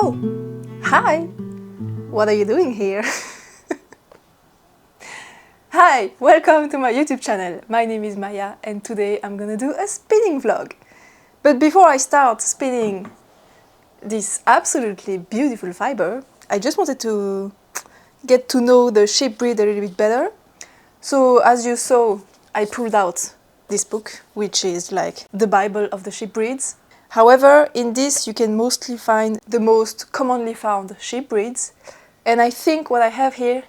Oh, hi! What are you doing here? Hi, welcome to my YouTube channel. My name is Maya and today I'm gonna do a spinning vlog. But before I start spinning this absolutely beautiful fiber, I just wanted to get to know the sheep breed a little bit better. So as you saw, I pulled out this book, which is like the Bible of the sheep breeds. However, in this you can mostly find the most commonly found sheep breeds, and I think what I have here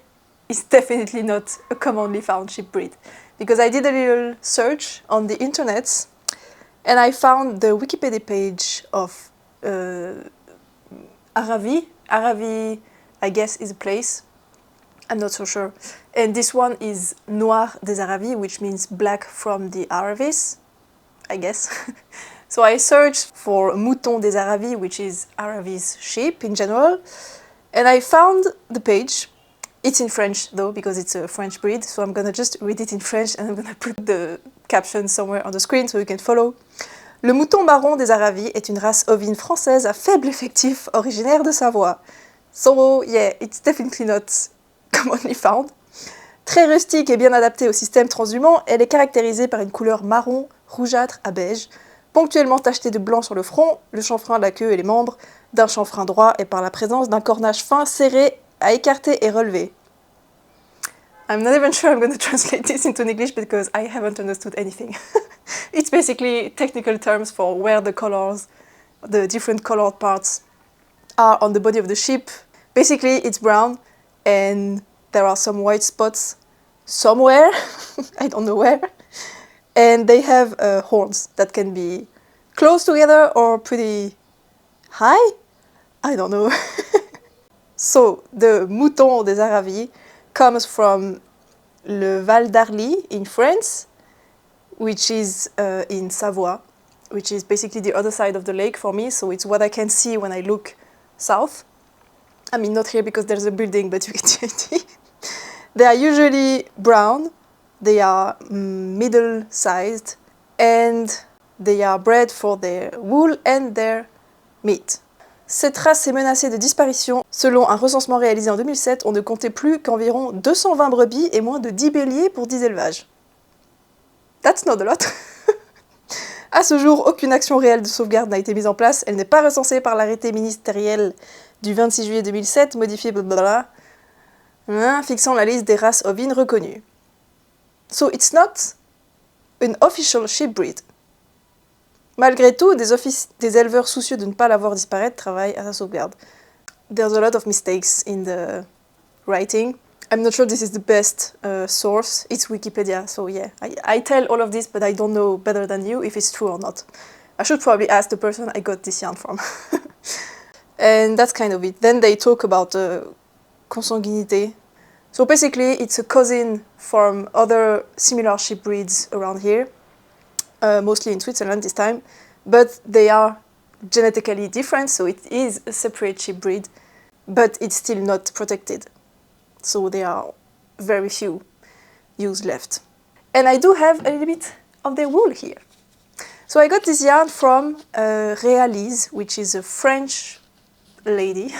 is definitely not a commonly found sheep breed, because I did a little search on the internet and I found the Wikipedia page of Aravi. Aravi, I guess, is a place. I'm not so sure. And this one is Noir des Aravis, which means black from the Aravis, I guess. So I searched for Mouton des Aravis, which is Aravis sheep in general, and I found the page. It's in French though, because it's a French breed, so I'm gonna just read it in French and I'm gonna put the caption somewhere on the screen so you can follow. Le mouton marron des Aravis est une race ovine française à faible effectif originaire de Savoie. So yeah, it's definitely not commonly found. Très rustique et bien adaptée au système transhumant, elle est caractérisée par une couleur marron, rougeâtre à beige, ponctuellement tachetée de blanc sur le front, le chanfrein, la queue et les membres, d'un chanfrein droit et par la présence d'un cornage fin, serré, à écarter et relevé. I'm not even sure I'm going to translate this into English because I haven't understood anything. It's basically technical terms for where the colors, the different colored parts are on the body of the sheep. Basically, it's brown and there are some white spots somewhere, I don't know where. And they have horns that can be close together or pretty high? I don't know. So, the Mouton des Aravis comes from le Val d'Arly in France, which is in Savoie, which is basically the other side of the lake for me, so it's what I can see when I look south. I mean, not here because there's a building, but you get the idea. They are usually brown, they are middle-sized, and they are bred for their wool and their meat. Cette race est menacée de disparition. Selon un recensement réalisé en 2007, on ne comptait plus qu'environ 220 brebis et moins de 10 béliers pour 10 élevages. That's not a lot. À ce jour, aucune action réelle de sauvegarde n'a été mise en place. Elle n'est pas recensée par l'arrêté ministériel du 26 juillet 2007, modifié blablabla, fixant la liste des races ovines reconnues. So it's not an official sheep breed. Malgré tout, des éleveurs soucieux de ne pas la voir disparaître travaillent à sa sauvegarde. There's a lot of mistakes in the writing. I'm not sure this is the best source. It's Wikipedia, so yeah. I tell all of this, but I don't know better than you if it's true or not. I should probably ask the person I got this yarn from. And that's kind of it. Then they talk about consanguinité. So basically, it's a cousin from other similar sheep breeds around here, mostly in Switzerland this time, but they are genetically different, so it is a separate sheep breed, but it's still not protected. So there are very few ewes left. And I do have a little bit of their wool here. So I got this yarn from Realise, which is a French lady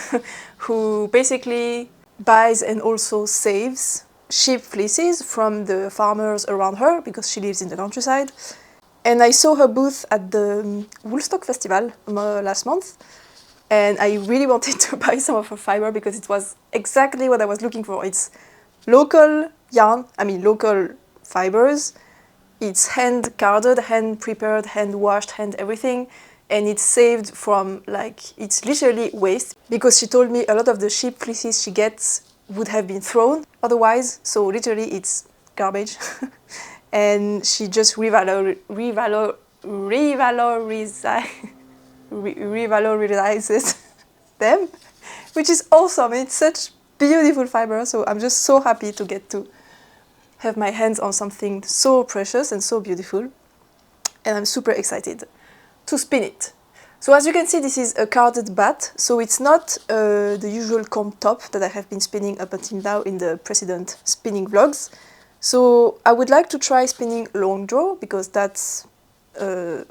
who basically buys and also saves sheep fleeces from the farmers around her because she lives in the countryside. And I saw her booth at the Woolstock Festival last month, and I really wanted to buy some of her fiber because it was exactly what I was looking for. It's local yarn, I mean local fibers. It's hand carded, hand prepared, hand washed, hand everything, and it's saved from, like, it's literally waste, because she told me a lot of the sheep fleeces she gets would have been thrown otherwise, so literally it's garbage. And she just revalorizes them, which is awesome. It's such beautiful fiber, so I'm just so happy to get to have my hands on something so precious and so beautiful, and I'm super excited to spin it. So as you can see, this is a carded bat, so it's not the usual comb top that I have been spinning up until now in the precedent spinning vlogs. So I would like to try spinning long draw, because that's a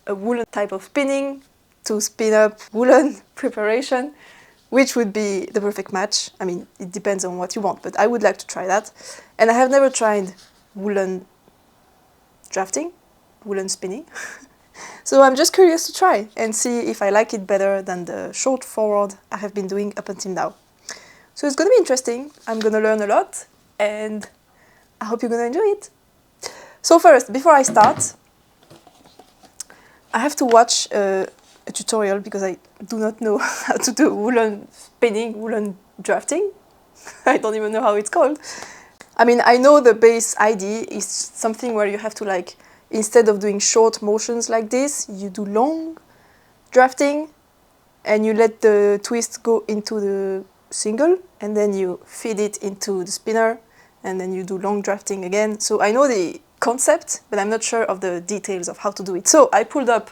woolen type of spinning, to spin up woolen preparation, which would be the perfect match. I mean, it depends on what you want, but I would like to try that. And I have never tried woolen drafting, woolen spinning. So I'm just curious to try and see if I like it better than the short forward I have been doing up until now. So it's going to be interesting. I'm going to learn a lot, and I hope you're going to enjoy it. So first, before I start, I have to watch a tutorial because I do not know how to do woolen spinning, woolen drafting. I don't even know how it's called. I mean, I know the base idea is something where you have to, like, instead of doing short motions like this, you do long drafting and you let the twist go into the single and then you feed it into the spinner and then you do long drafting again. So I know the concept, but I'm not sure of the details of how to do it. So I pulled up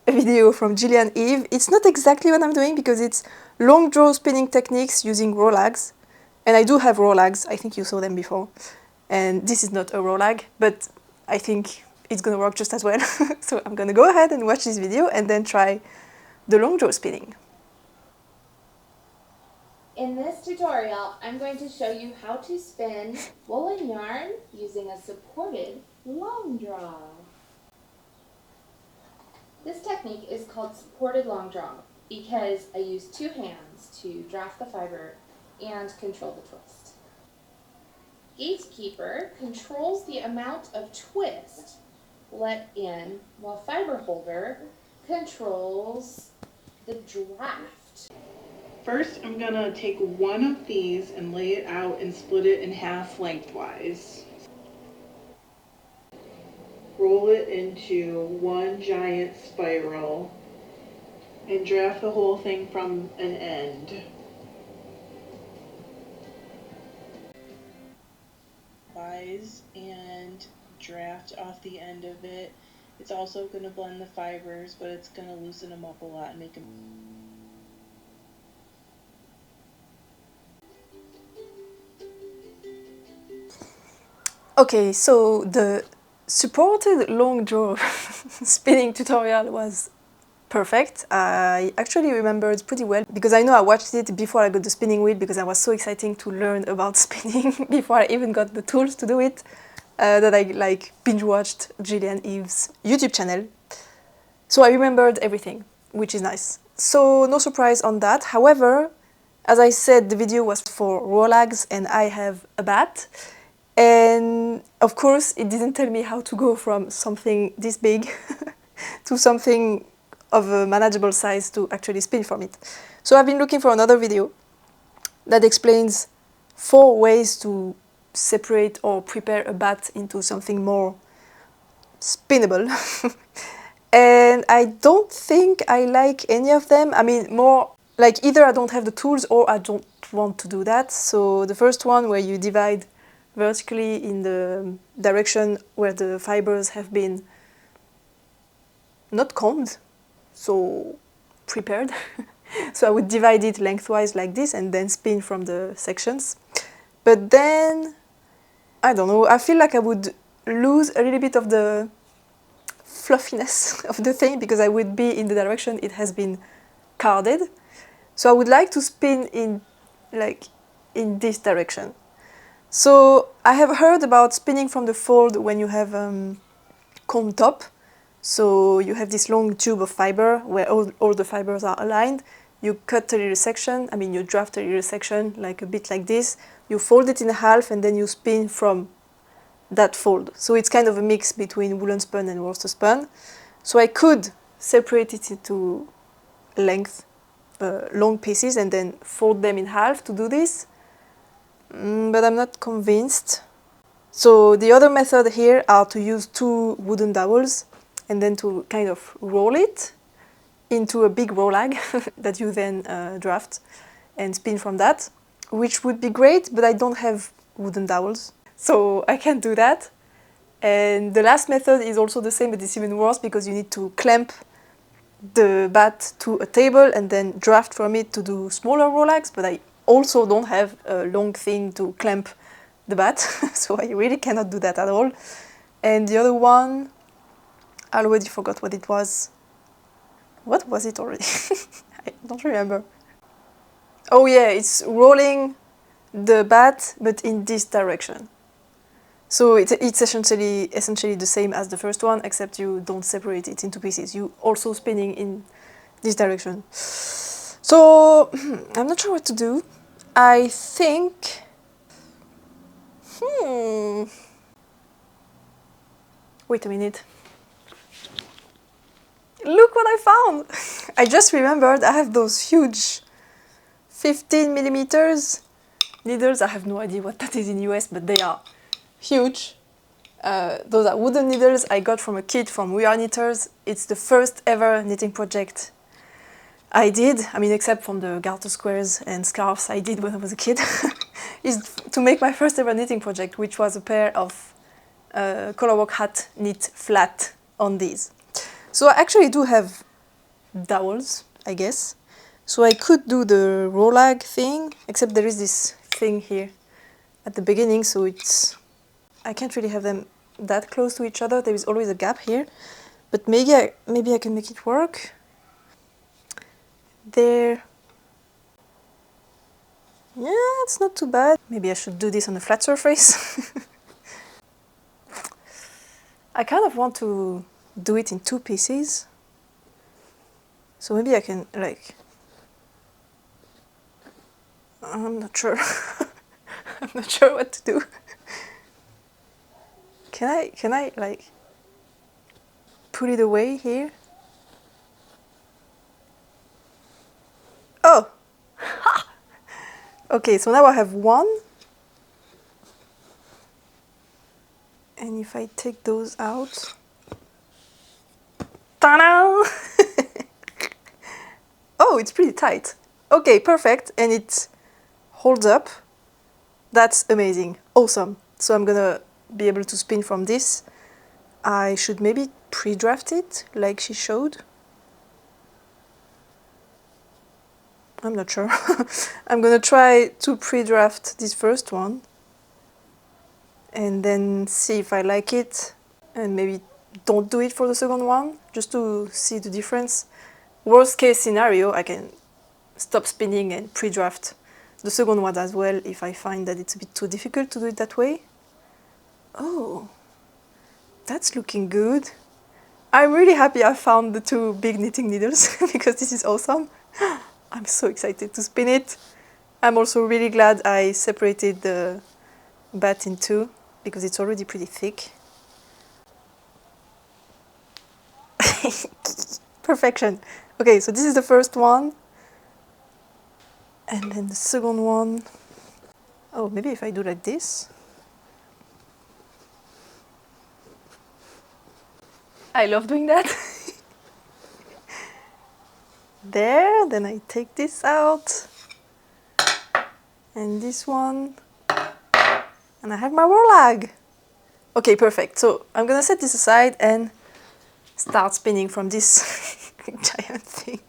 a video from Gillian Eve. It's not exactly what I'm doing because it's long draw spinning techniques using Rolags. And I do have Rolags, I think you saw them before. And this is not a Rolag, but I think it's gonna work just as well. So I'm gonna go ahead and watch this video and then try the long draw spinning. In this tutorial, I'm going to show you how to spin woolen yarn using a supported long draw. This technique is called supported long draw because I use two hands to draft the fiber and control the twist. Gatekeeper controls the amount of twist let in, while fiber holder controls the draft. First, I'm gonna take one of these and lay it out and split it in half lengthwise. Roll it into one giant spiral and draft the whole thing from an end. And draft off the end of it. It's also going to blend the fibers, but it's going to loosen them up a lot and make them. Okay, so the supported long draw spinning tutorial was perfect. I actually remembered pretty well because I know I watched it before I got the spinning wheel because I was so excited to learn about spinning before I even got the tools to do it, that I like binge watched Gillian Eve's YouTube channel. So I remembered everything, which is nice. So no surprise on that. However, as I said, the video was for Rolags and I have a bat. And of course, it didn't tell me how to go from something this big to something of a manageable size to actually spin from it. So I've been looking for another video that explains 4 ways to separate or prepare a bat into something more spinnable. And I don't think I like any of them. I mean, more like either I don't have the tools or I don't want to do that. So the first one, where you divide vertically in the direction where the fibers have been not combed, so prepared. So I would divide it lengthwise like this and then spin from the sections. But then, I don't know, I feel like I would lose a little bit of the fluffiness of the thing because I would be in the direction it has been carded. So I would like to spin in this direction. So I have heard about spinning from the fold when you have comb top. So you have this long tube of fiber where all the fibers are aligned. You cut a little section, I mean you draft a little section like a bit like this. You fold it in half and then you spin from that fold. So it's kind of a mix between woolen spun and worsted spun. So I could separate it into long pieces and then fold them in half to do this. But I'm not convinced. So the other method here are to use 2 wooden dowels and then to kind of roll it into a big Rolag that you then draft and spin from that, which would be great, but I don't have wooden dowels, so I can't do that. And the last method is also the same, but it's even worse because you need to clamp the bat to a table and then draft from it to do smaller Rolags, but I also don't have a long thing to clamp the bat, so I really cannot do that at all. And the other one, I already forgot what it was. What was it already? I don't remember. Oh yeah, it's rolling the bat, but in this direction. So it's essentially the same as the first one, except you don't separate it into pieces. You also spinning in this direction. So I'm not sure what to do. I think. Wait a minute. Look what I found! I just remembered I have those huge 15 millimeters needles. I have no idea what that is in US, but they are huge. Those are wooden needles I got from a kid from We Are Knitters. It's the first ever knitting project I did. I mean, except from the garter squares and scarves I did when I was a kid. Is to make my first ever knitting project, which was a pair of colorwork hat knit flat on these. So I actually do have dowels, I guess. So I could do the Rolag thing, except there is this thing here at the beginning, so it's... I can't really have them that close to each other. There is always a gap here, but maybe I can make it work. There. Yeah, it's not too bad. Maybe I should do this on a flat surface. I kind of want to do it in 2 pieces. So maybe I can, like... I'm not sure. I'm not sure what to do. Can I like put it away here? Oh! Okay, so now I have one. And if I take those out... Ta-da! Oh, it's pretty tight. Okay, perfect. And it holds up. That's amazing. Awesome. So I'm gonna be able to spin from this. I should maybe pre-draft it, like she showed. I'm not sure. I'm gonna try to pre-draft this first one. And then see if I like it. And maybe don't do it for the second one, just to see the difference. Worst case scenario, I can stop spinning and pre-draft the second one as well if I find that it's a bit too difficult to do it that way. Oh, that's looking good. I'm really happy I found the 2 big knitting needles because this is awesome. I'm so excited to spin it. I'm also really glad I separated the bat in 2 because it's already pretty thick. Perfection. Okay, so this is the first one. And then the second one. Oh, maybe if I do like this. I love doing that. There, then I take this out. And this one. And I have my Rolag. Okay, perfect. So I'm gonna set this aside and start spinning from this giant thing.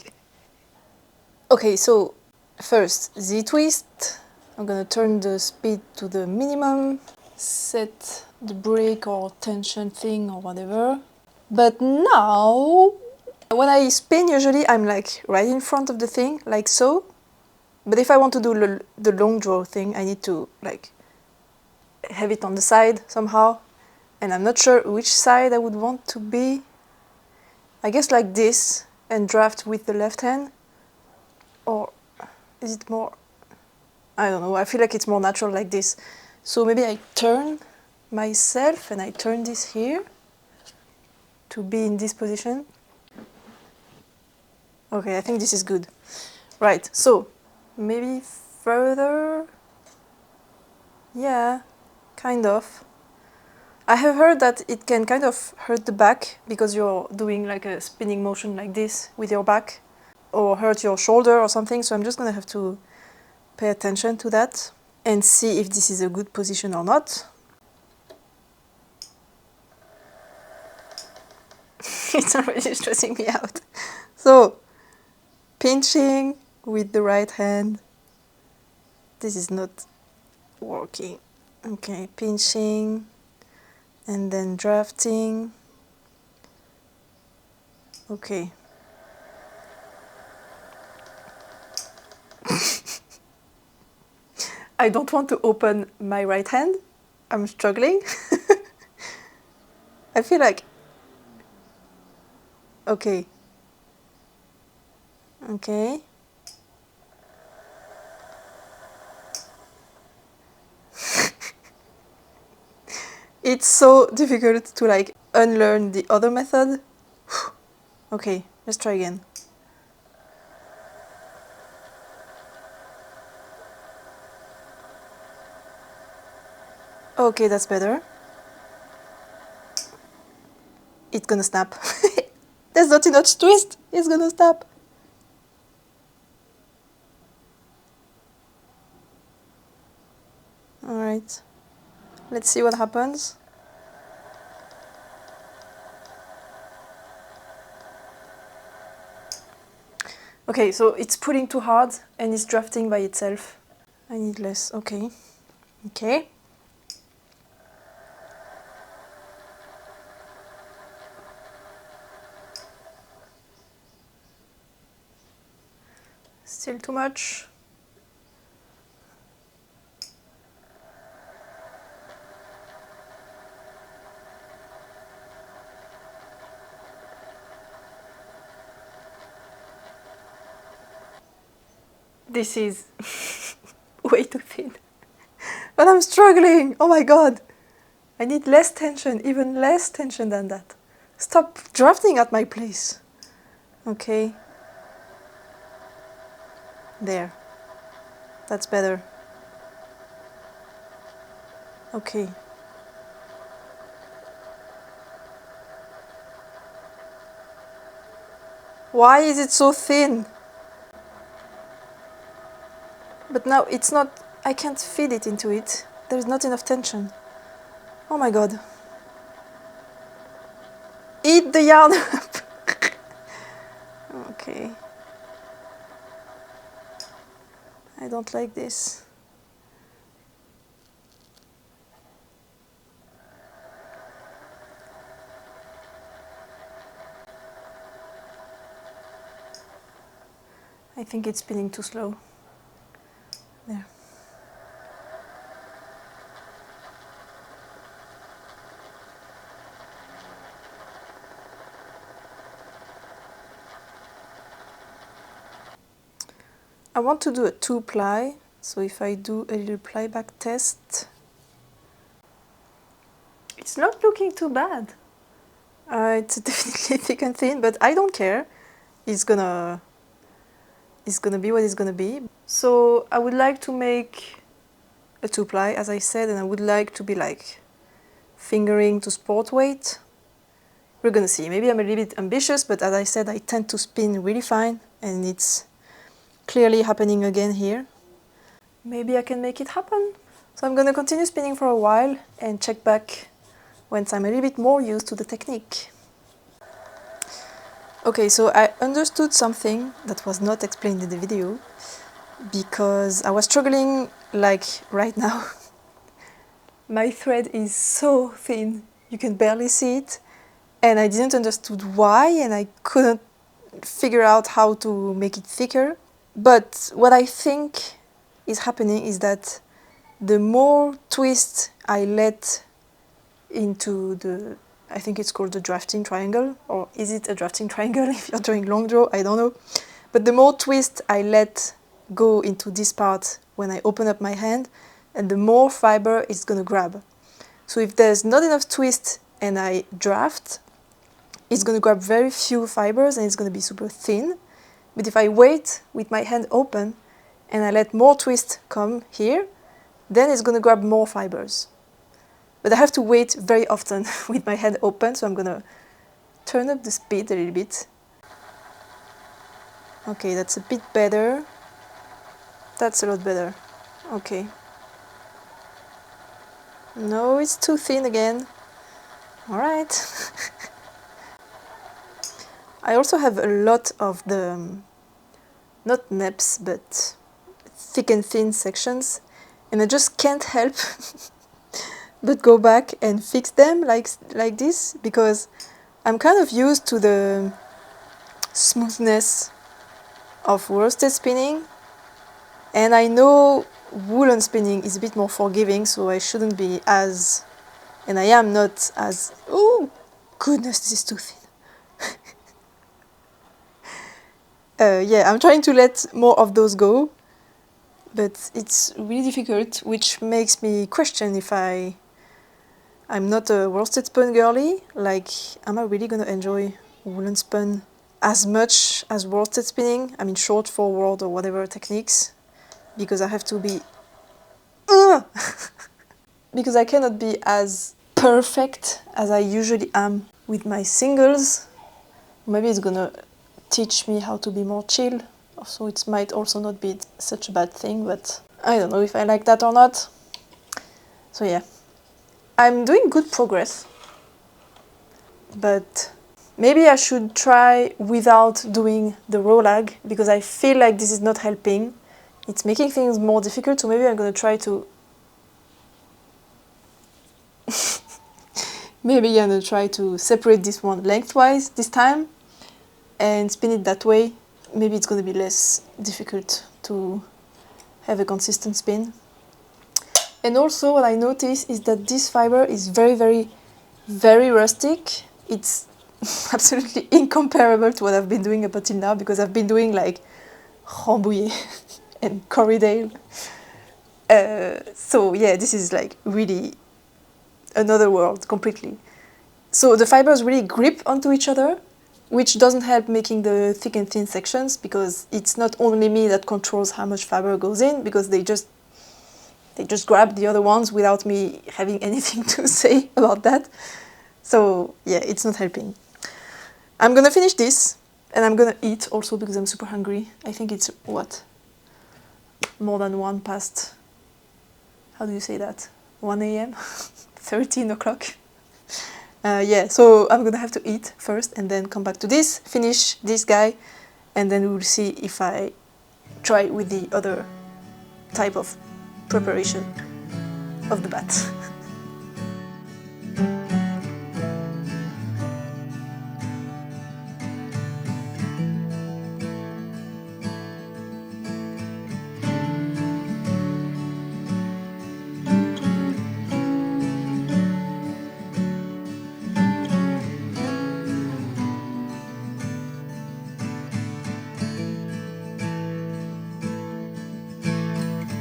Okay, so first Z-twist. I'm gonna turn the speed to the minimum, set the brake or tension thing or whatever. But now, when I spin, usually I'm like right in front of the thing, like so. But if I want to do the long draw thing, I need to like have it on the side somehow. And I'm not sure which side I would want to be. I guess like this and draft with the left hand. Or is it more... I don't know, I feel like it's more natural like this. So maybe I turn myself and I turn this here to be in this position. Okay, I think this is good. Right, so maybe further. Yeah, kind of. I have heard that it can kind of hurt the back because you're doing like a spinning motion like this with your back, or hurt your shoulder or something, so I'm just gonna have to pay attention to that and see if this is a good position or not. It's already stressing me out. So, pinching with the right hand. This is not working. Okay, pinching and then drafting. Okay. I don't want to open my right hand. I'm struggling. I feel like... Okay. Okay. It's so difficult to like unlearn the other method. Okay, let's try again. Okay, that's better. It's gonna snap. There's not enough twist. It's gonna snap. Alright. Let's see what happens. Okay, so it's pulling too hard and it's drafting by itself. I need less. Okay. Okay. Still too much. This is way too thin. But I'm struggling! Oh my god! I need less tension, even less tension than that. Stop drafting at my place. Okay. There. That's better. Okay. Why is it so thin? But now it's not... I can't feed it into it. There's not enough tension. Oh my god. Eat the yarn up! Okay. I don't like this. I think it's spinning too slow. There. I want to do a 2-ply, so if I do a little ply back test, it's not looking too bad. It's definitely thick and thin, but I don't care. It's gonna be what it's gonna be. So I would like to make a 2-ply, as I said, and I would like to be like fingering to sport weight. We're gonna see. Maybe I'm a little bit ambitious, but as I said, I tend to spin really fine, and it's clearly happening again here. Maybe I can make it happen. So I'm gonna continue spinning for a while and check back once I'm a little bit more used to the technique. Okay, so I understood something that was not explained in the video because I was struggling like right now. My thread is so thin, you can barely see it, and I didn't understood why, and I couldn't figure out how to make it thicker. But what I think is happening is that the more twist I let into the, I think it's called the drafting triangle, or is it a drafting triangle if you're doing long draw, I don't know. But the more twist I let go into this part when I open up my hand, and the more fiber it's gonna grab. So if there's not enough twist and I draft, it's gonna grab very few fibers and it's gonna be super thin. But if I wait with my hand open and I let more twist come here, then it's gonna grab more fibers. But I have to wait very often with my hand open, so I'm gonna turn up the speed a little bit. Okay, that's a bit better. That's a lot better. Okay. No, it's too thin again. All right. I also have a lot of the, not neps, but thick and thin sections, and I just can't help but go back and fix them like this, because I'm kind of used to the smoothness of worsted spinning, and I know woolen spinning is a bit more forgiving, so I shouldn't be as, and I am not as, oh goodness, this is too thin. Yeah, I'm trying to let more of those go, but it's really difficult, which makes me question if I'm not a worsted spun girly. Like, am I really gonna enjoy woolen spun as much as worsted spinning? I mean, short, forward, or whatever techniques, because I have to be, because I cannot be as perfect as I usually am with my singles. Maybe it's gonna teach me how to be more chill, so it might also not be such a bad thing, but I don't know if I like that or not. So yeah, I'm doing good progress, but maybe I should try without doing the Rolag, because I feel like this is not helping. It's making things more difficult, so maybe I'm gonna try to maybe I'm gonna try to separate this one lengthwise this time and spin it that way. Maybe it's gonna be less difficult to have a consistent spin. And also what I notice is that this fiber is very, very, very rustic. It's absolutely incomparable to what I've been doing up until now, because I've been doing like Rambouillet and Corriedale. So yeah, this is like really another world completely. So the fibers really grip onto each other, which doesn't help making the thick and thin sections, because it's not only me that controls how much fiber goes in, because they just grab the other ones without me having anything to say about that. So yeah, it's not helping. I'm gonna finish this, and I'm gonna eat also because I'm super hungry. I think it's what? More than 1 past, how do you say that? 1 a.m? 13 o'clock? Yeah, so I'm gonna have to eat first and then come back to this, finish this guy, and then we'll see if I try with the other type of preparation of the bat.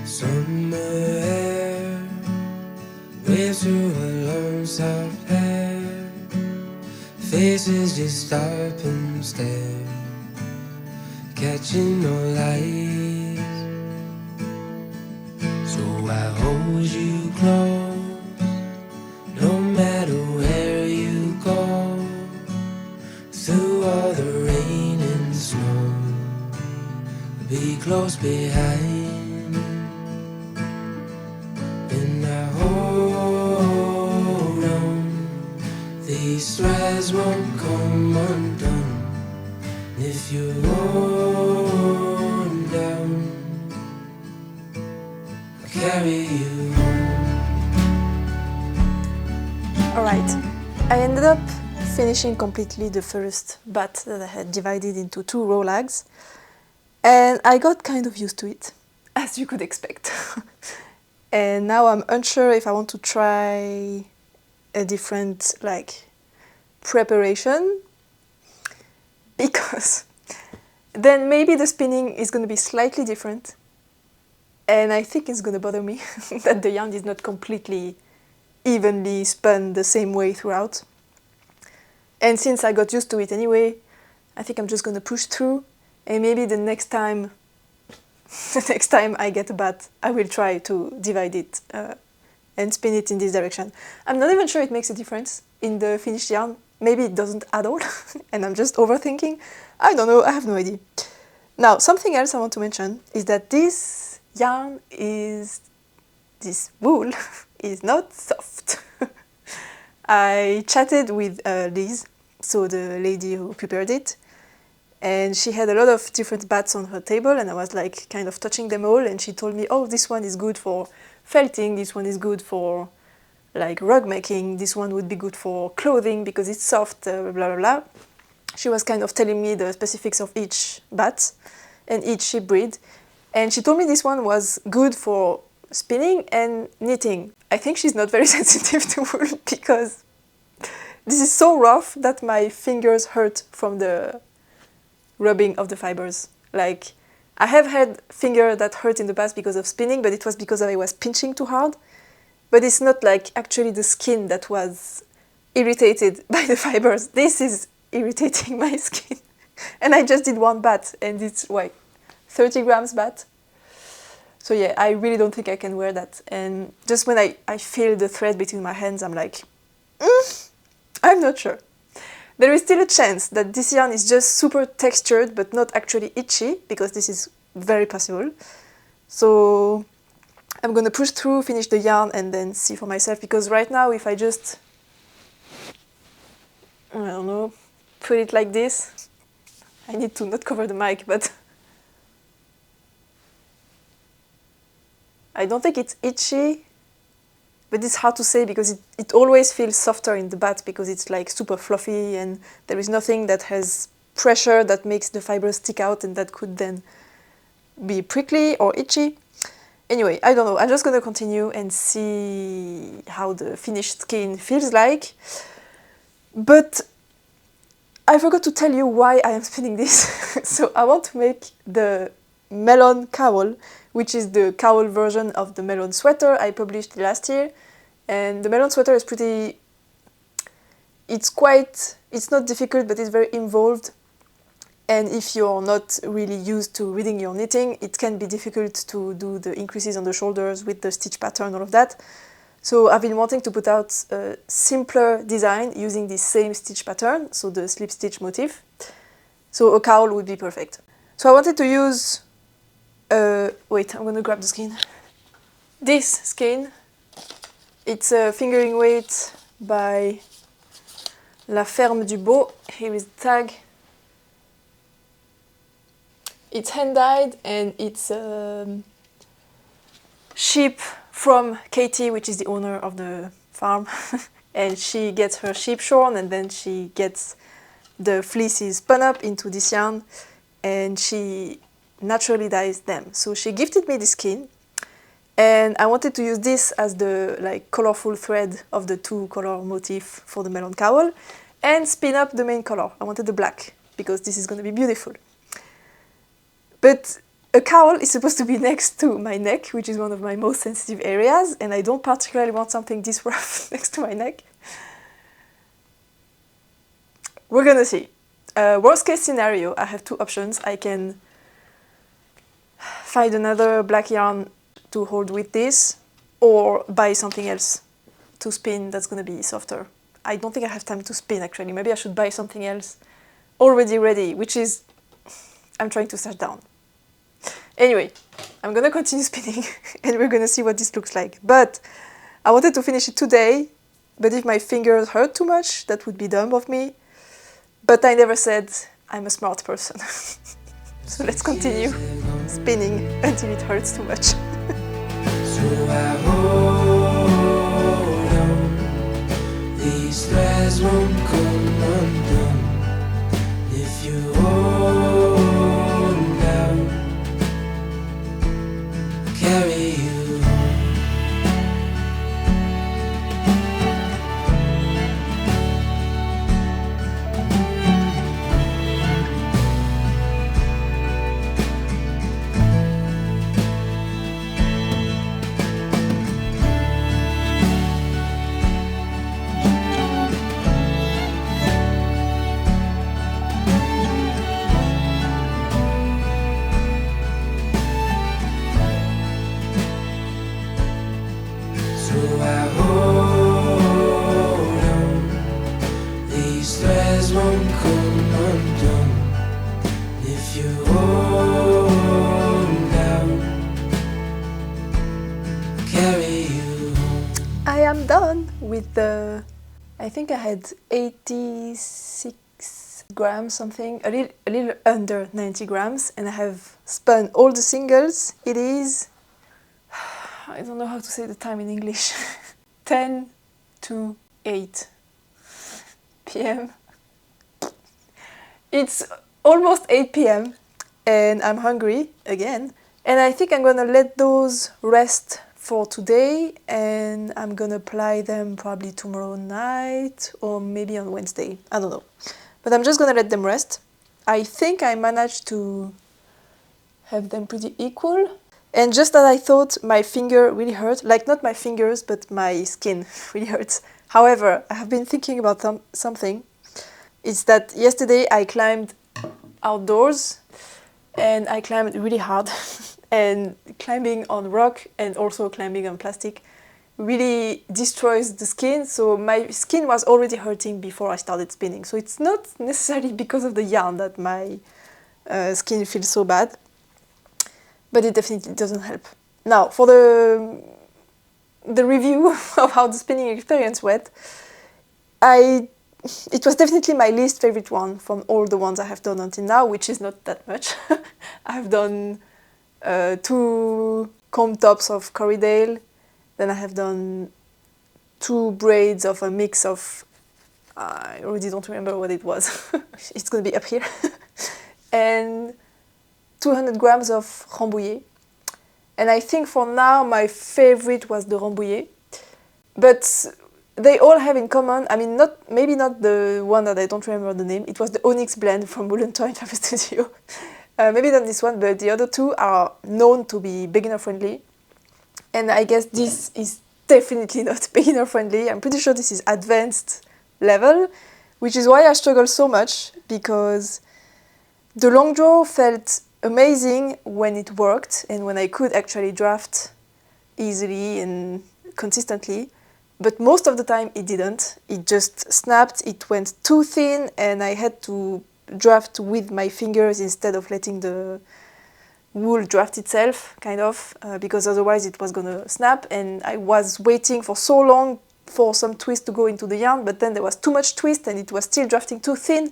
Summer air waves through her long soft hair. Faces just stop and stare, catching no light. So I hold you close, no matter where you go. Through all the rain and snow, I'll be close behind. These threads won't come undone if you're worn down. I'll carry you home. Alright, I ended up finishing completely the first bat that I had divided into 2 Rolags, and I got kind of used to it, as you could expect. And now I'm unsure if I want to try a different preparation, because then maybe the spinning is going to be slightly different, and I think it's going to bother me that the yarn is not completely evenly spun the same way throughout. And since I got used to it anyway, I think I'm just going to push through, and maybe the next time I get a bat, I will try to divide it and spin it in this direction. I'm not even sure it makes a difference in the finished yarn. Maybe it doesn't at all, and I'm just overthinking. I don't know, I have no idea. Now, something else I want to mention is that this wool is not soft. I chatted with Liz, so the lady who prepared it, and she had a lot of different bats on her table, and I was like kind of touching them all, and she told me, oh, this one is good for felting, this one is good for like rug making, this one would be good for clothing because it's soft, blah blah blah. She was kind of telling me the specifics of each bat and each sheep breed, And she told me this one was good for spinning and knitting. I think she's not very sensitive to wool because this is so rough that my fingers hurt from the rubbing of the fibers. Like, I have had fingers that hurt in the past because of spinning, but it was because I was pinching too hard. But it's not like actually the skin that was irritated by the fibers. This is irritating my skin. And I just did one bat, and it's like 30 grams bat. So yeah, I really don't think I can wear that. And just when I feel the thread between my hands, I'm like, I'm not sure. There is still a chance that this yarn is just super textured but not actually itchy, because this is very possible. So I'm gonna push through, finish the yarn, and then see for myself, because right now if I just, I don't know, put it like this, I need to not cover the mic, but I don't think it's itchy, but it's hard to say because it always feels softer in the bat because it's like super fluffy and there is nothing that has pressure that makes the fibers stick out and that could then be prickly or itchy. Anyway, I don't know, I'm just gonna continue and see how the finished skin feels like. But I forgot to tell you why I am spinning this. So I want to make the melon cowl, which is the cowl version of the melon sweater I published last year. And the melon sweater is pretty, it's not difficult, but it's very involved. And if you're not really used to reading your knitting, it can be difficult to do the increases on the shoulders with the stitch pattern, all of that. So I've been wanting to put out a simpler design using this same stitch pattern, so the slip stitch motif. So a cowl would be perfect. So I wanted to use, wait, I'm gonna grab the skein. This skein, it's a fingering weight by La Ferme du Beau. Here is the tag. It's hand-dyed and it's sheep from Katie, which is the owner of the farm. And she gets her sheep shorn and then she gets the fleeces spun up into this yarn and she naturally dyes them. So she gifted me this skein and I wanted to use this as the like colorful thread of the two color motif for the melon cowl and spin up the main color. I wanted the black because this is going to be beautiful. But a cowl is supposed to be next to my neck, which is one of my most sensitive areas, and I don't particularly want something this rough next to my neck. We're gonna see. Worst case scenario, I have two options. I can find another black yarn to hold with this, or buy something else to spin that's gonna be softer. I don't think I have time to spin actually. Maybe I should buy something else already ready, which is, I'm trying to search down. Anyway, I'm gonna continue spinning and we're gonna see what this looks like. But I wanted to finish it today, but if my fingers hurt too much, that would be dumb of me. But I never said I'm a smart person. So let's continue spinning until it hurts too much. So I hold on, these threads won't come undone if you hold down, carry you. So I hold on, these threads won't come undone if you hold down, carry you. I am done with the, I think I had 86 grams something, a little under 90 grams, and I have spun all the singles. It is, I don't know how to say the time in English, 10 to 8 p.m. It's almost 8 p.m. and I'm hungry again And I think I'm gonna let those rest for today, and I'm gonna apply them probably tomorrow night or maybe on Wednesday. I don't know. But I'm just gonna let them rest. I think I managed to have them pretty equal. And just as I thought, my finger really hurt. Like, not my fingers, but my skin really hurts. However, I have been thinking about something. It's that yesterday I climbed outdoors and I climbed really hard. And climbing on rock and also climbing on plastic really destroys the skin. So my skin was already hurting before I started spinning. So it's not necessarily because of the yarn that my skin feels so bad. But it definitely doesn't help. Now, for the review of how the spinning experience went, it was definitely my least favorite one from all the ones I have done until now, which is not that much. I've done 2 comb tops of Corriedale, then I have done 2 braids of a mix of, I already don't remember what it was. It's gonna be up here. And 200 grams of Rambouillet. And I think for now my favorite was the Rambouillet. But they all have in common, I mean, maybe not the one that I don't remember the name, it was the Onyx blend from Woolen Toy in Fabric Studio. Maybe not this one, but the other 2 are known to be beginner friendly. And I guess this is definitely not beginner friendly. I'm pretty sure this is advanced level, which is why I struggle so much, because the long draw felt amazing when it worked and when I could actually draft easily and consistently, but most of the time it didn't. It just snapped, it went too thin, and I had to draft with my fingers instead of letting the wool draft itself, kind of, because otherwise it was gonna snap, and I was waiting for so long for some twist to go into the yarn, but then there was too much twist and it was still drafting too thin.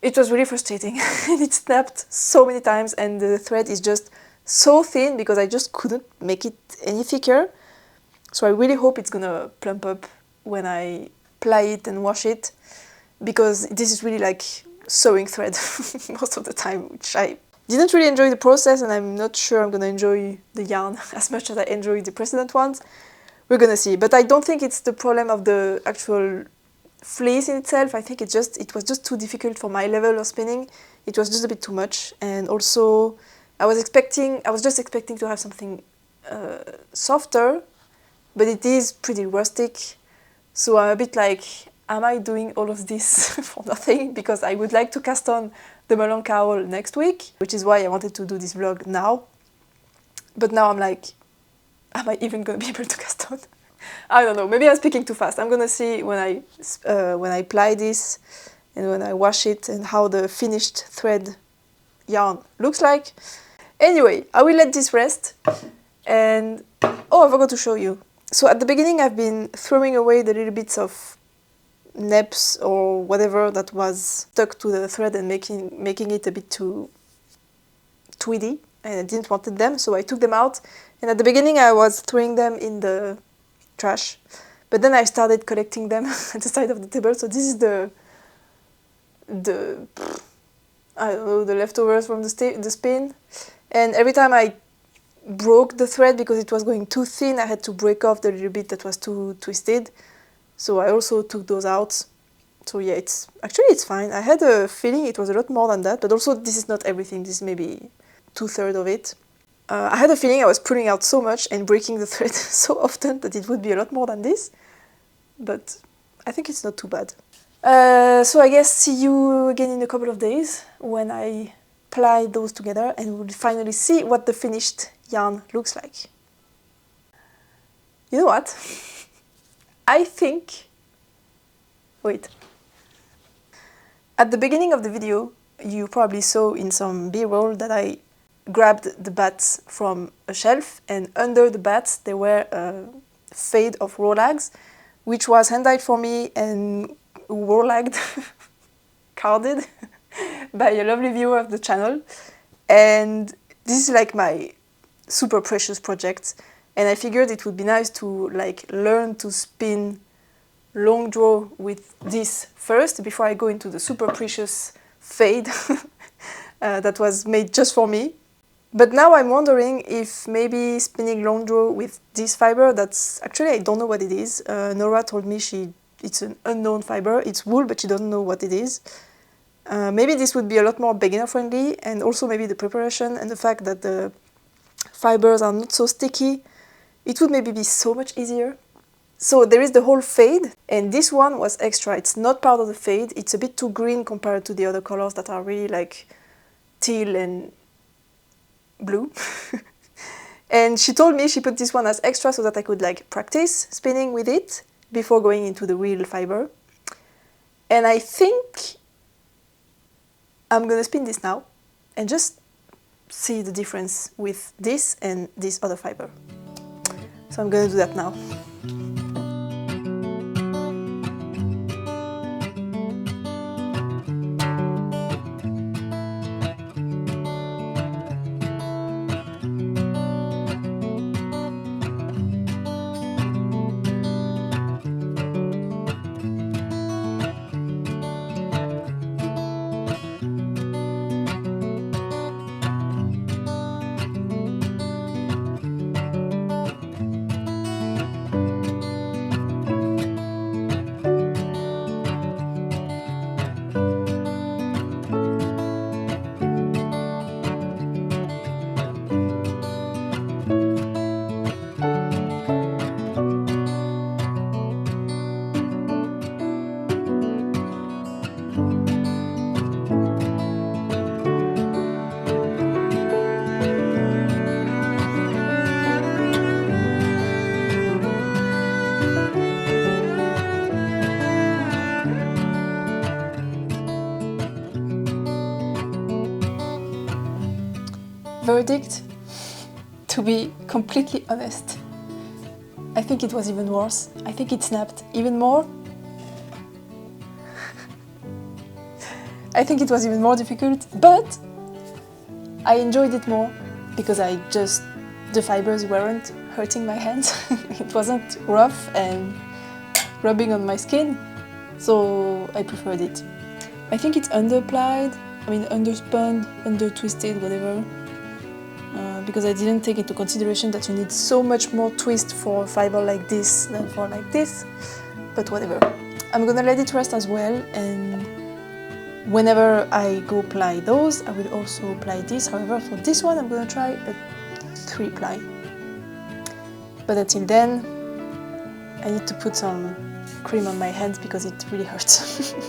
It was really frustrating, and it snapped so many times, and the thread is just so thin because I just couldn't make it any thicker. So I really hope it's gonna plump up when I ply it and wash it, because this is really like sewing thread most of the time, which I didn't really enjoy the process, and I'm not sure I'm gonna enjoy the yarn as much as I enjoyed the precedent ones. We're gonna see, but I don't think it's the problem of the actual fleece in itself. I think it was just too difficult for my level of spinning. It was just a bit too much, and also I was just expecting to have something softer, but it is pretty rustic. So I'm a bit like, am I doing all of this for nothing? Because I would like to cast on the melon cowl next week, which is why I wanted to do this vlog now. But now I'm like, am I even gonna be able to cast on? I don't know, maybe I'm speaking too fast. I'm gonna see when I ply this and when I wash it and how the finished thread yarn looks like. Anyway, I will let this rest. And oh, I forgot to show you. So at the beginning I've been throwing away the little bits of neps or whatever that was stuck to the thread and making it a bit too tweedy, and I didn't want them, so I took them out. And at the beginning I was throwing them in the trash, but then I started collecting them at the side of the table. So this is the I don't know, the leftovers from the spin, and every time I broke the thread because it was going too thin, I had to break off the little bit that was too twisted. So I also took those out. So yeah, it's fine. I had a feeling it was a lot more than that, but also this is not everything. This is maybe 2/3 of it. I had a feeling I was pulling out so much and breaking the thread so often that it would be a lot more than this, but I think it's not too bad. So I guess see you again in a couple of days when I ply those together and we'll finally see what the finished yarn looks like. You know what? I think... Wait. At the beginning of the video, you probably saw in some B-roll that I grabbed the bats from a shelf, and under the bats there were a fade of Rolags, which was hand-dyed for me and Rolagged, carded by a lovely viewer of the channel. And this is like my super precious project, and I figured it would be nice to like learn to spin long draw with this first before I go into the super precious fade that was made just for me. But now I'm wondering if maybe spinning long draw with this fiber, that's actually I don't know what it is. Nora told me it's an unknown fiber, it's wool, but she doesn't know what it is. Maybe this would be a lot more beginner friendly, and also maybe the preparation and the fact that the fibers are not so sticky, it would maybe be so much easier. So there is the whole fade, and this one was extra. It's not part of the fade, it's a bit too green compared to the other colors that are really like teal and blue. And she told me she put this one as extra so that I could like practice spinning with it before going into the real fiber. And I think I'm gonna spin this now and just see the difference with this and this other fiber. So I'm gonna do that now. Verdict, to be completely honest, I think it was even worse. I think it snapped even more. I think it was even more difficult, but I enjoyed it more because the fibers weren't hurting my hands. It wasn't rough and rubbing on my skin, so I preferred it. I think it's underplied, underspun, under-twisted, whatever. Because I didn't take into consideration that you need so much more twist for a fiber like this than for like this, but whatever. I'm gonna let it rest as well, and whenever I go ply those, I will also ply this. However, for this one, I'm gonna try a 3-ply. But until then, I need to put some cream on my hands because it really hurts.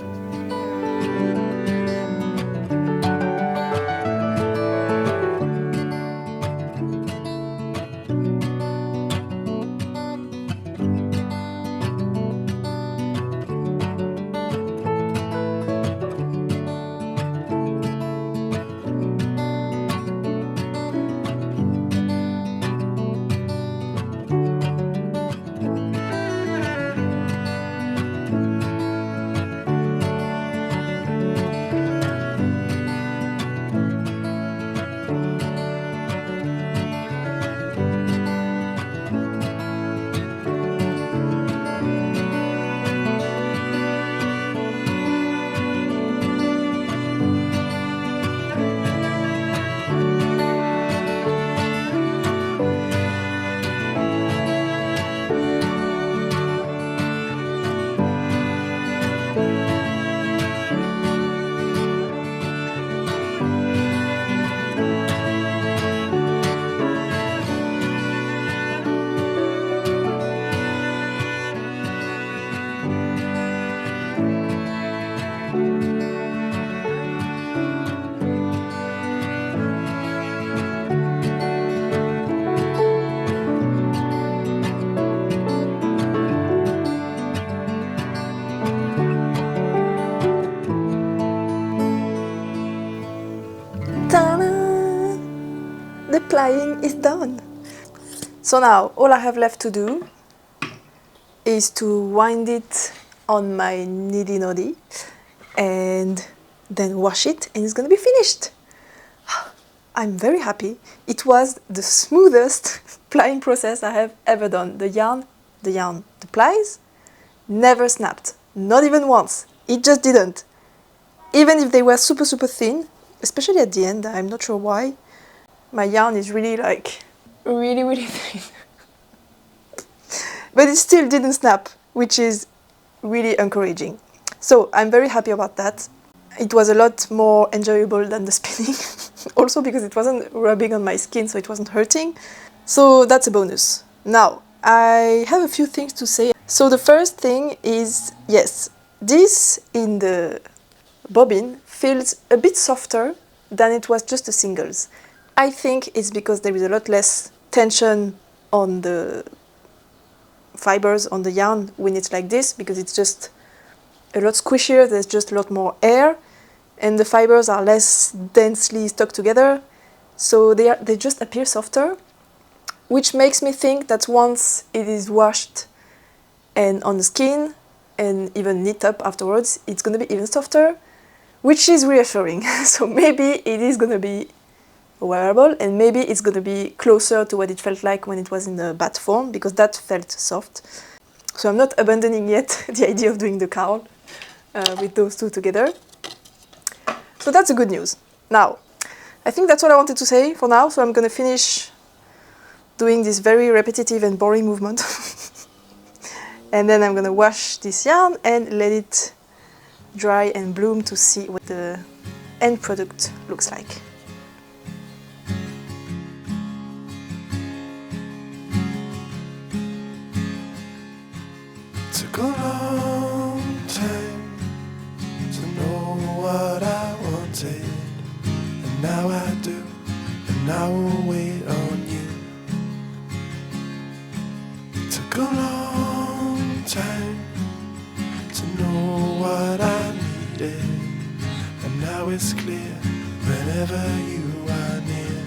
Ta-da! The plying is done. So now all I have left to do is to wind it on my niddy noddy and then wash it, and it's gonna be finished. I'm very happy. It was the smoothest plying process I have ever done. The plies never snapped, not even once. It just didn't. Even if they were super thin, especially at the end, I'm not sure why. My yarn is really like, really thin. But it still didn't snap, which is really encouraging. So I'm very happy about that. It was a lot more enjoyable than the spinning. Also because it wasn't rubbing on my skin, so it wasn't hurting. So that's a bonus. Now, I have a few things to say. So the first thing is, yes, this in the bobbin feels a bit softer than it was just the singles. I think it's because there is a lot less tension on the fibers on the yarn when it's like this, because it's just a lot squishier, there's just a lot more air, and the fibers are less densely stuck together, so they just appear softer, which makes me think that once it is washed and on the skin and even knit up afterwards, it's going to be even softer, which is reassuring. So maybe it is going to be wearable, and maybe it's going to be closer to what it felt like when it was in the bat form, because that felt soft. So I'm not abandoning yet the idea of doing the cowl with those two together. So that's the good news. Now, I think that's what I wanted to say for now, so I'm going to finish doing this very repetitive and boring movement. And then I'm going to wash this yarn and let it dry and bloom to see what the end product looks like. Took a long time to know what I wanted, and now I do, and I will wait on you. Took a long time to know what I needed, and now it's clear whenever you are near.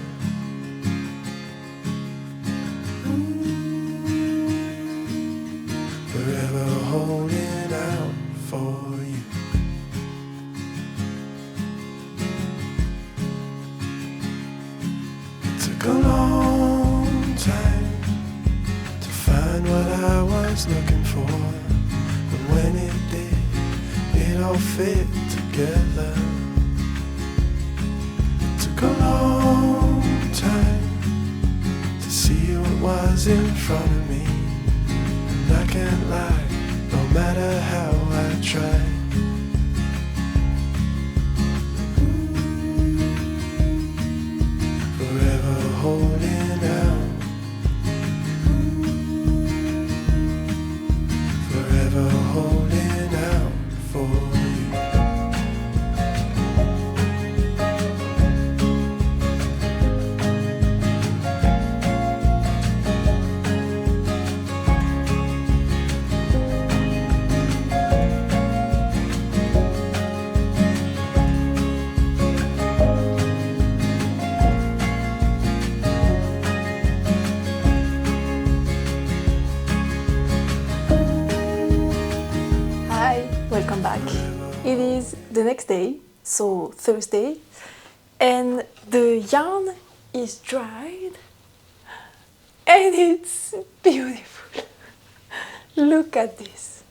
Forever holding out for you. It took a long time to find what I was looking for, and when it did, it all fit together. It took a long time to see what was in front of me. I can't lie, no matter how I try. Forever holding out. Forever holding out for you. Welcome back. It is the next day, so Thursday, and the yarn is dried and it's beautiful. Look at this.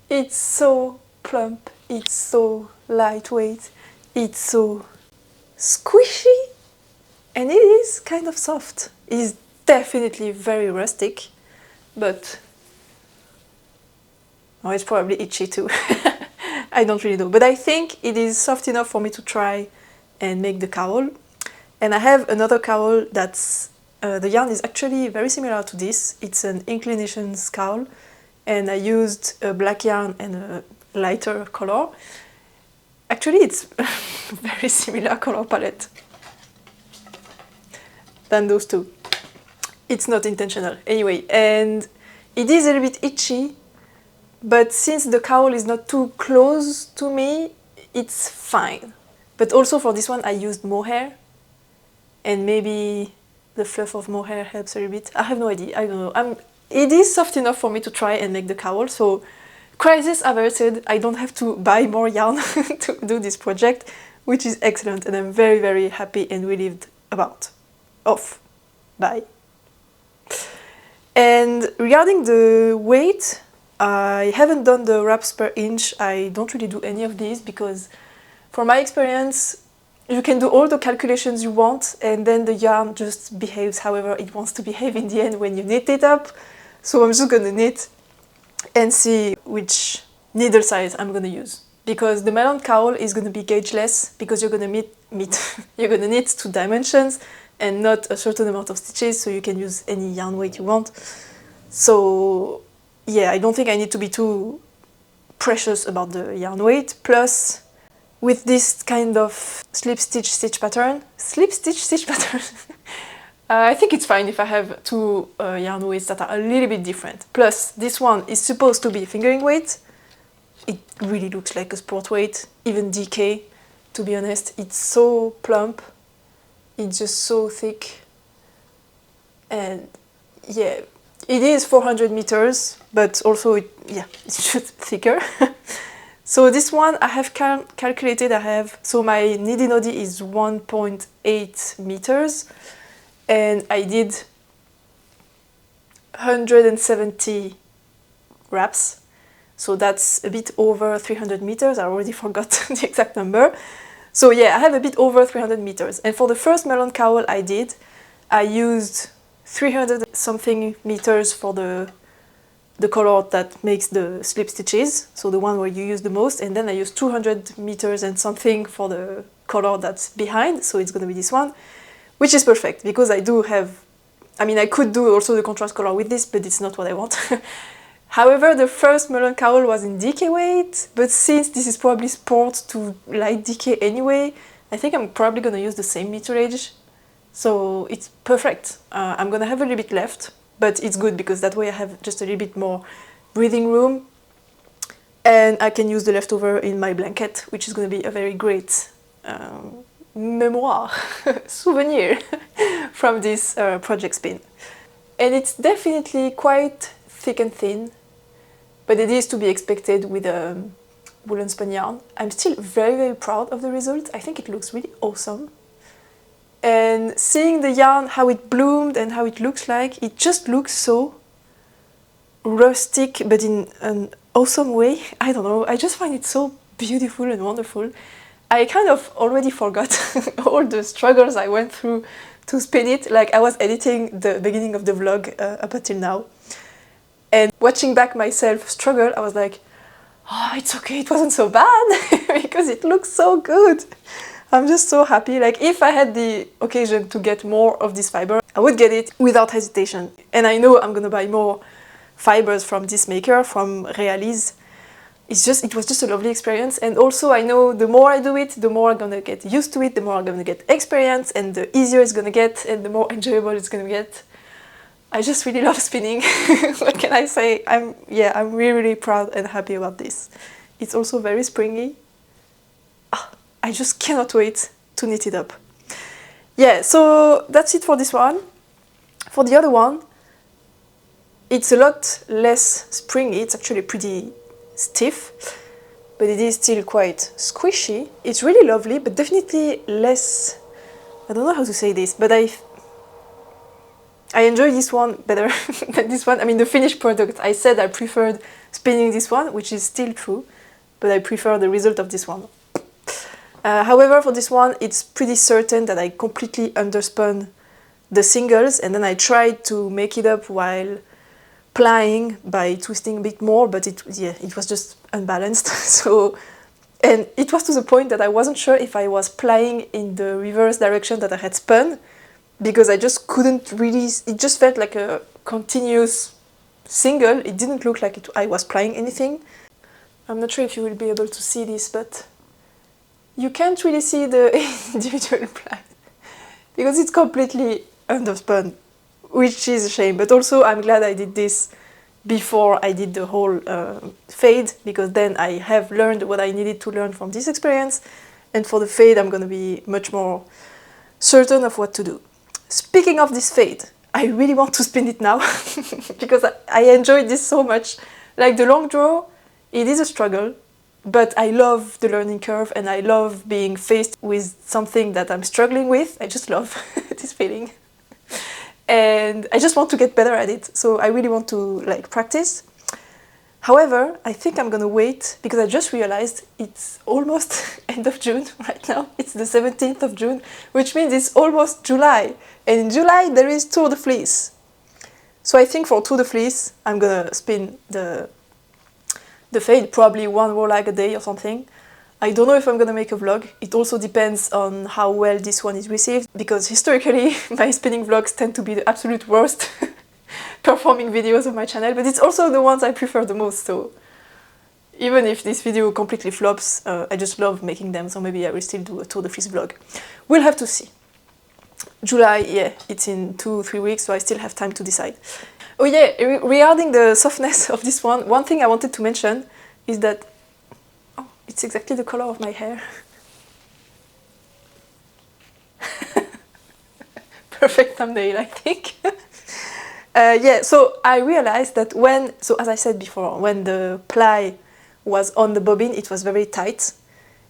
It's so plump, it's so lightweight, it's so squishy, and it is kind of soft. It's definitely very rustic, but oh, it's probably itchy too. I don't really know, but I think it is soft enough for me to try and make the cowl. And I have another cowl that's, the yarn is actually very similar to this. It's an inclinations cowl, and I used a black yarn and a lighter color. Actually, it's a very similar color palette than those two. It's not intentional. Anyway, and it is a little bit itchy, but since the cowl is not too close to me, it's fine. But also for this one I used mohair, and maybe the fluff of mohair helps a little bit. I have no idea, I don't know. It is soft enough for me to try and make the cowl, so crisis averted. I don't have to buy more yarn to do this project, which is excellent, and I'm very, very happy and relieved by. And regarding the weight, I haven't done the wraps per inch. I don't really do any of these because from my experience, you can do all the calculations you want, and then the yarn just behaves however it wants to behave in the end when you knit it up. So I'm just gonna knit and see which needle size I'm gonna use. Because the melon cowl is gonna be gaugeless, because you're gonna you're gonna knit 2 dimensions and not a certain amount of stitches, so you can use any yarn weight you want. So yeah, I don't think I need to be too precious about the yarn weight. Plus, with this kind of slip stitch pattern, I think it's fine if I have 2 yarn weights that are a little bit different. Plus, this one is supposed to be fingering weight. It really looks like a sport weight, even DK, to be honest. It's so plump, it's just so thick. And yeah, it is 400 meters, but also it's just thicker. So this one I have calculated, so my Niddy Noddy is 1.8 meters, and I did 170 wraps. So that's a bit over 300 meters. I already forgot the exact number. So yeah, I have a bit over 300 meters. And for the first melon cowl I used 300 something meters for the color that makes the slip stitches, so the one where you use the most, and then I used 200 meters and something for the color that's behind, so it's gonna be this one, which is perfect, because I could do also the contrast color with this, but it's not what I want. However, the first melon cowl was in DK weight, but since this is probably sport to light DK anyway, I think I'm probably gonna use the same meterage, so it's perfect. I'm gonna have a little bit left, but it's good because that way I have just a little bit more breathing room, and I can use the leftover in my blanket, which is going to be a very great memoir, souvenir from this project spin. And it's definitely quite thick and thin, but it is to be expected with a woolen spun yarn. I'm still very, very proud of the result. I think it looks really awesome. And seeing the yarn, how it bloomed and how it looks like, it just looks so rustic, but in an awesome way. I don't know, I just find it so beautiful and wonderful. I kind of already forgot all the struggles I went through to spin it. Like, I was editing the beginning of the vlog up until now. And watching back myself struggle, I was like, oh, it's okay, it wasn't so bad, because it looks so good. I'm just so happy. Like, if I had the occasion to get more of this fiber, I would get it without hesitation. And I know I'm gonna buy more fibers from this maker, from Realise. It was just a lovely experience. And also I know the more I do it, the more I'm gonna get used to it, the more I'm gonna get experience, and the easier it's gonna get, and the more enjoyable it's gonna get. I just really love spinning. What can I say? I'm really, really proud and happy about this. It's also very springy. I just cannot wait to knit it up. Yeah, so that's it for this one. For the other one, it's a lot less springy. It's actually pretty stiff, but it is still quite squishy. It's really lovely, but definitely less, I don't know how to say this, but I enjoy this one better than this one. I mean, the finished product, I said I preferred spinning this one, which is still true, but I prefer the result of this one. However, for this one, it's pretty certain that I completely underspun the singles, and then I tried to make it up while plying by twisting a bit more, but it was just unbalanced. So, and it was to the point that I wasn't sure if I was plying in the reverse direction that I had spun, because I just couldn't really, it just felt like a continuous single. It didn't look like I was plying anything. I'm not sure if you will be able to see this, but you can't really see the individual ply because it's completely underspun, which is a shame. But also I'm glad I did this before I did the whole fade, because then I have learned what I needed to learn from this experience, and for the fade I'm going to be much more certain of what to do. Speaking of this fade, I really want to spin it now because I enjoyed this so much. Like, the long draw, it is a struggle, but I love the learning curve, and I love being faced with something that I'm struggling with. I just love this feeling. And I just want to get better at it, so I really want to practice. However, I think I'm gonna wait because I just realized it's almost end of June right now. It's the 17th of June, which means it's almost July. And in July there is Tour de Fleece. So I think for Tour de Fleece, I'm gonna spin the fade, probably one Rolag a day or something. I don't know if I'm gonna make a vlog. It also depends on how well this one is received, because historically my spinning vlogs tend to be the absolute worst performing videos of my channel, but it's also the ones I prefer the most, so even if this video completely flops, I just love making them, so maybe I will still do a Tour de Fleece vlog. We'll have to see. July, yeah, it's in 2-3 weeks, so I still have time to decide. Oh yeah, regarding the softness of this one thing I wanted to mention is that oh, it's exactly the color of my hair. Perfect thumbnail, I think. Yeah, so I realized that so as I said before, when the ply was on the bobbin, it was very tight.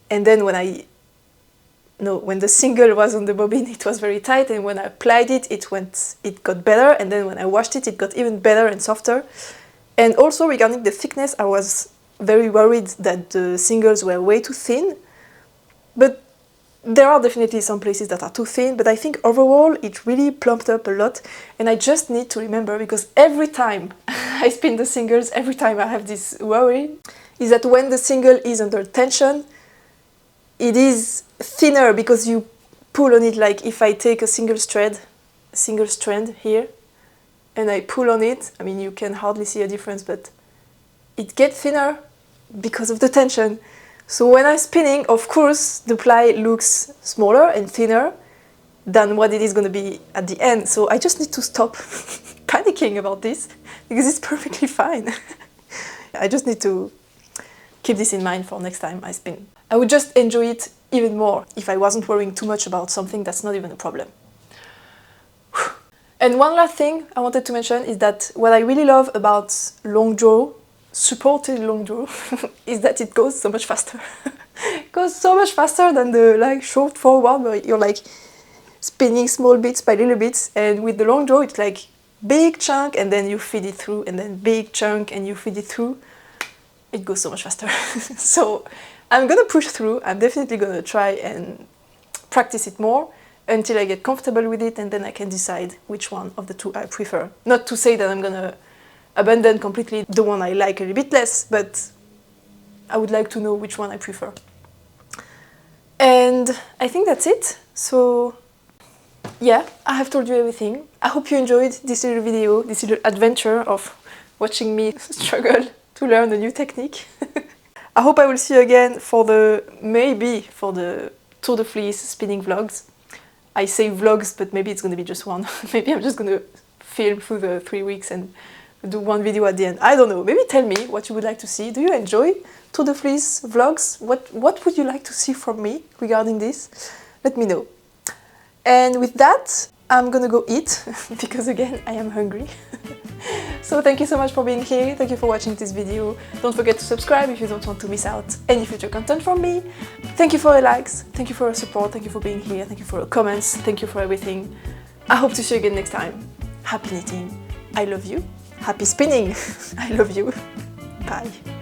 And then when the single was on the bobbin, it was very tight. And when I applied it, it got better. And then when I washed it, it got even better and softer. And also regarding the thickness, I was very worried that the singles were way too thin. But there are definitely some places that are too thin, but I think overall it really plumped up a lot. And I just need to remember, because every time I spin the singles, every time I have this worry, is that when the single is under tension, it is thinner because you pull on it. Like if I take a single strand here, and I pull on it, I mean, you can hardly see a difference, but it gets thinner because of the tension. So when I'm spinning, of course, the ply looks smaller and thinner than what it is going to be at the end. So I just need to stop panicking about this, because it's perfectly fine. I just need to keep this in mind for next time I spin. I would just enjoy it even more if I wasn't worrying too much about something that's not even a problem. And one last thing I wanted to mention is that what I really love about long draw, supported long draw, is that it goes so much faster. It goes so much faster than the short forward, where you're spinning small bits by little bits. And with the long draw, it's like big chunk and then you feed it through, and then big chunk and you feed it through. It goes so much faster. So I'm gonna push through. I'm definitely gonna try and practice it more until I get comfortable with it, and then I can decide which one of the two I prefer. Not to say that I'm gonna abandon completely the one I like a little bit less, but I would like to know which one I prefer. And I think that's it. So yeah, I have told you everything. I hope you enjoyed this little video, this little adventure of watching me struggle to learn a new technique. I hope I will see you again maybe for the Tour de Fleece spinning vlogs. I say vlogs, but maybe it's going to be just one. Maybe I'm just going to film through the 3 weeks and do one video at the end. I don't know. Maybe tell me what you would like to see. Do you enjoy Tour de Fleece vlogs? What would you like to see from me regarding this? Let me know. And with that, I'm gonna go eat, because again, I am hungry. So thank you so much for being here. Thank you for watching this video. Don't forget to subscribe if you don't want to miss out any future content from me. Thank you for your likes. Thank you for your support. Thank you for being here. Thank you for your comments. Thank you for everything. I hope to see you again next time. Happy knitting. I love you. Happy spinning. I love you. Bye.